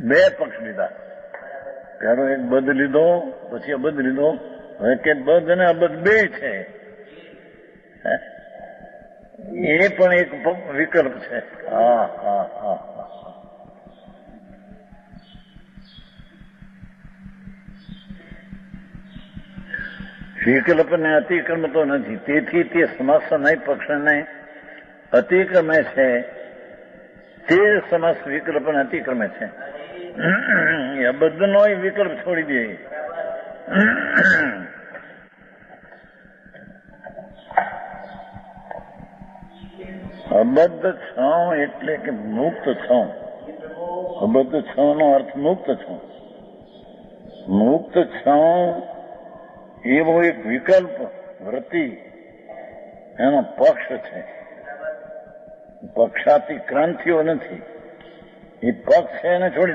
બે પક્ષ લીધા. પેલો એક બધ લીધો, પછી અબધ લીધો. હવે કે બધ અને અબધ બે છે, એ પણ એક વિકલ્પ છે. હા હા હા હા. વિકલ્પ ને અતિક્રમ તો નથી, તેથી તે સમસ્ત પક્ષને અતિક્રમે છે. તે સમસ્ત વિકલ્પ ને અતિક્રમે છે. અબદ્ધનો વિકલ્પ છોડી દે. અબદ્ધ છ એટલે કે મુક્ત છ. અબદ્ધ છ નો અર્થ મુક્ત છ. મુક્ત છ એવો એક વિકલ્પ વૃત્તિ એનો પક્ષ છે. પક્ષાતી ક્રાંતિઓ નથી, એ પક્ષ છે એને છોડી